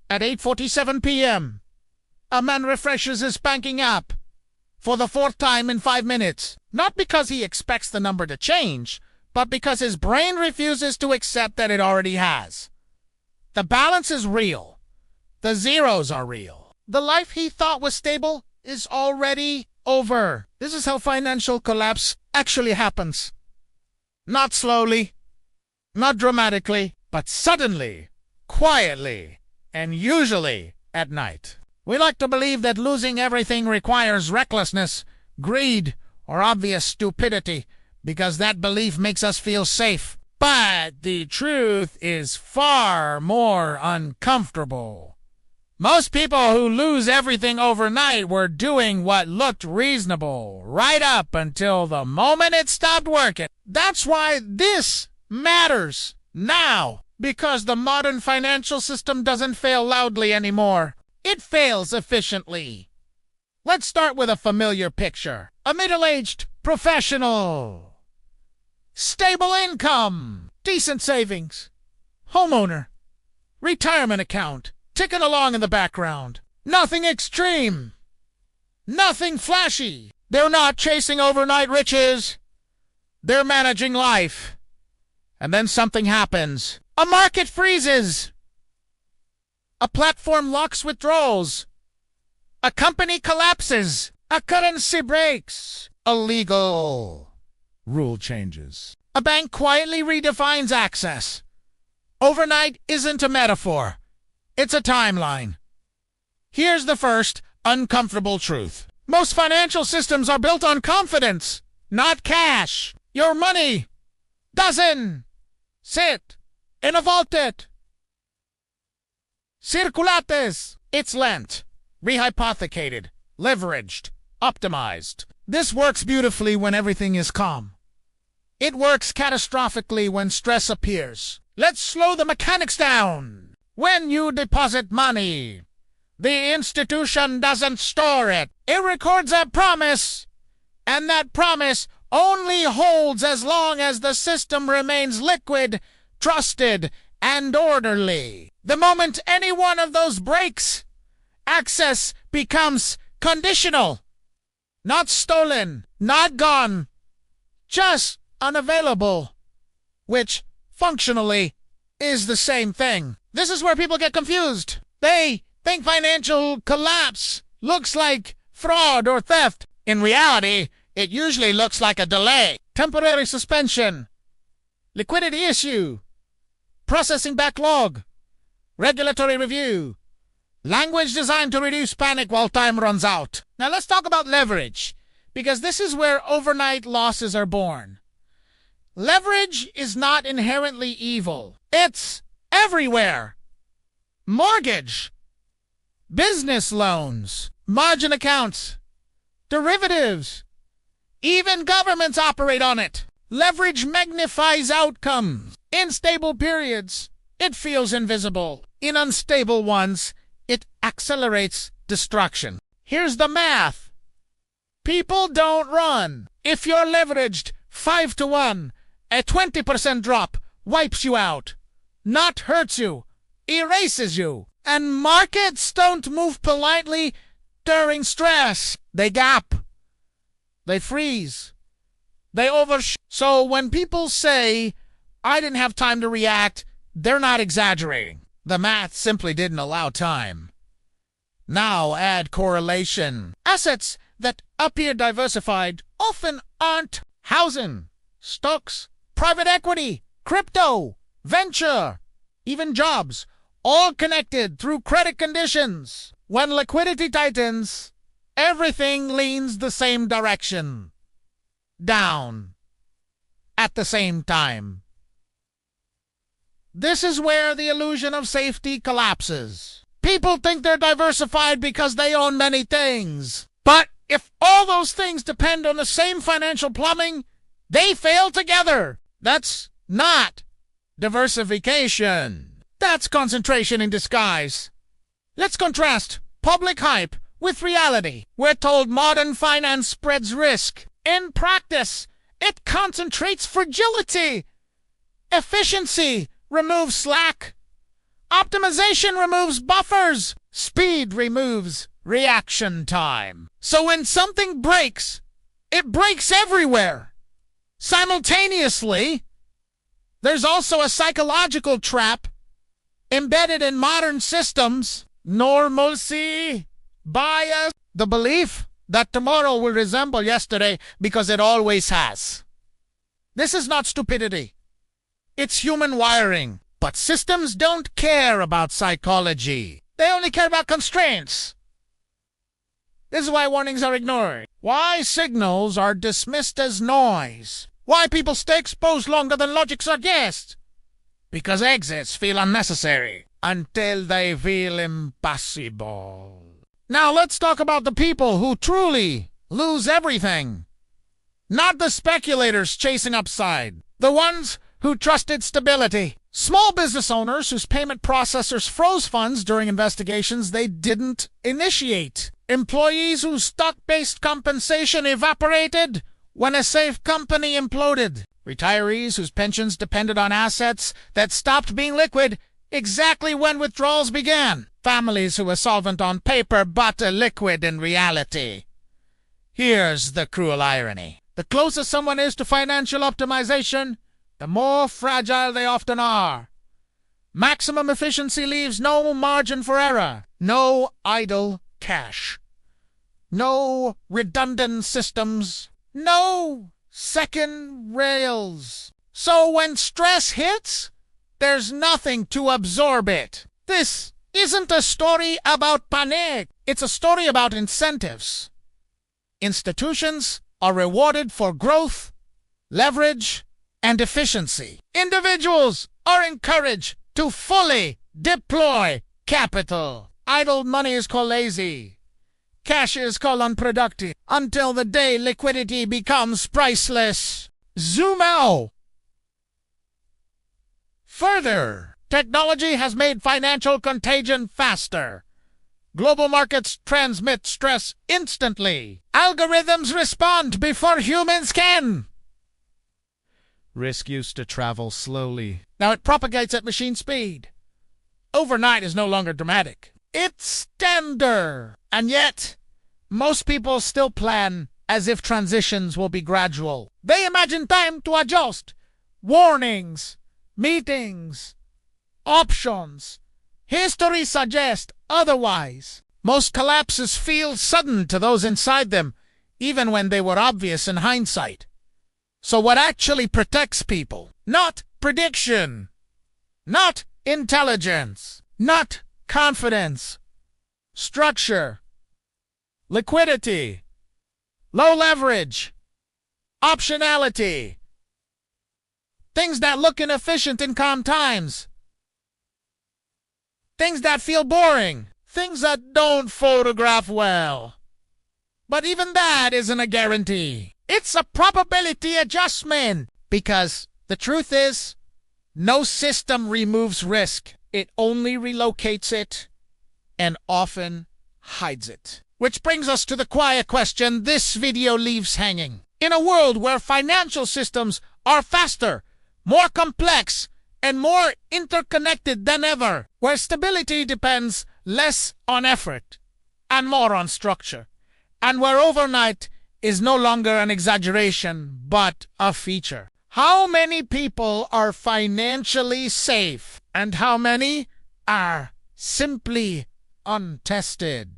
At 8:47 p.m., a man refreshes his banking app for the fourth time in 5 minutes. Not because he expects the number to change, but because his brain refuses to accept that it already has. The balance is real. The zeros are real. The life he thought was stable is already over. This is how financial collapse actually happens. Not slowly, not dramatically, but suddenly, quietly, and usually at night. We like to believe that losing everything requires recklessness, greed, or obvious stupidity, because that belief makes us feel safe. But the truth is far more uncomfortable. Most people who lose everything overnight were doing what looked reasonable right up until the moment it stopped working. That's why this matters now, because the modern financial system doesn't fail loudly anymore. It fails efficiently. Let's start with a familiar picture. A middle-aged professional. Stable income. Decent savings. Homeowner. Retirement account. Ticking along in the background. Nothing extreme. Nothing flashy. They're not chasing overnight riches. They're managing life. And then something happens. A market freezes. A platform locks withdrawals. A company collapses. A currency breaks. A legal rule changes. A bank quietly redefines access. Overnight isn't a metaphor. It's a timeline. Here's the first uncomfortable truth. Most financial systems are built on confidence, not cash. Your money doesn't sit in a vaulted. Circulates. It's lent, rehypothecated, leveraged, optimized. This works beautifully when everything is calm. It works catastrophically when stress appears. Let's slow the mechanics down. When you deposit money, the institution doesn't store it. It records a promise, and that promise only holds as long as the system remains liquid, trusted, and orderly. The moment any one of those breaks, access becomes conditional. Not stolen, not gone, just unavailable, which functionally is the same thing. This is where people get confused. They think financial collapse looks like fraud or theft. In reality, it usually looks like a delay, temporary suspension, liquidity issue, processing backlog, regulatory review, language designed to reduce panic while time runs out. Now let's talk about leverage, because this is where overnight losses are born. Leverage is not inherently evil. It's everywhere. Mortgage, business loans, margin accounts, derivatives, even governments operate on it. Leverage magnifies outcomes. In stable periods, it feels invisible. In unstable ones, it accelerates destruction. Here's the math. People don't run. If you're leveraged 5-to-1, a 20% drop wipes you out. Not hurts you, erases you. And markets don't move politely during stress. They gap. They freeze. They overshoot. So when people say, I didn't have time to react, they're not exaggerating. The math simply didn't allow time. Now add correlation. Assets that appear diversified often aren't. Housing, stocks, private equity, crypto, venture, even jobs, all connected through credit conditions. When liquidity tightens, everything leans the same direction. Down. At the same time. This is where the illusion of safety collapses. People think they're diversified because they own many things. But if all those things depend on the same financial plumbing, they fail together. That's not diversification. That's concentration in disguise. Let's contrast public hype with reality. We're told modern finance spreads risk. In practice, it concentrates fragility. Efficiency removes slack. Optimization removes buffers. Speed removes reaction time. So when something breaks, it breaks everywhere. Simultaneously, there's also a psychological trap embedded in modern systems. Normalcy, bias, the belief that tomorrow will resemble yesterday because it always has. This is not stupidity. It's human wiring. But systems don't care about psychology. They only care about constraints. This is why warnings are ignored. Why signals are dismissed as noise. Why people stay exposed longer than logic suggests. Because exits feel unnecessary until they feel impossible. Now let's talk about the people who truly lose everything. Not the speculators chasing upside. The ones who trusted stability. Small business owners whose payment processors froze funds during investigations they didn't initiate. Employees whose stock-based compensation evaporated when a safe company imploded. Retirees whose pensions depended on assets that stopped being liquid exactly when withdrawals began. Families who were solvent on paper but illiquid in reality. Here's the cruel irony. The closer someone is to financial optimization, the more fragile they often are. Maximum efficiency leaves no margin for error, no idle cash, no redundant systems, no second rails. So when stress hits, there's nothing to absorb it. This isn't a story about panic. It's a story about incentives. Institutions are rewarded for growth, leverage, and efficiency. Individuals are encouraged to fully deploy capital. Idle money is called lazy. Cash is called unproductive. Until the day liquidity becomes priceless. Zoom out. Further, technology has made financial contagion faster. Global markets transmit stress instantly. Algorithms respond before humans can. Risk used to travel slowly. Now it propagates at machine speed. Overnight is no longer dramatic. It's standard. And yet, most people still plan as if transitions will be gradual. They imagine time to adjust. Warnings, meetings, options. History suggests otherwise. Most collapses feel sudden to those inside them, even when they were obvious in hindsight. So what actually protects people? Not prediction, not intelligence, not confidence, structure, liquidity, low leverage, optionality, things that look inefficient in calm times, things that feel boring, things that don't photograph well. But even that isn't a guarantee. It's a probability adjustment. Because the truth is, no system removes risk. It only relocates it and often hides it. Which brings us to the quiet question this video leaves hanging. In a world where financial systems are faster, more complex, and more interconnected than ever, where stability depends less on effort and more on structure, and where overnight is no longer an exaggeration but a feature. How many people are financially safe and how many are simply untested?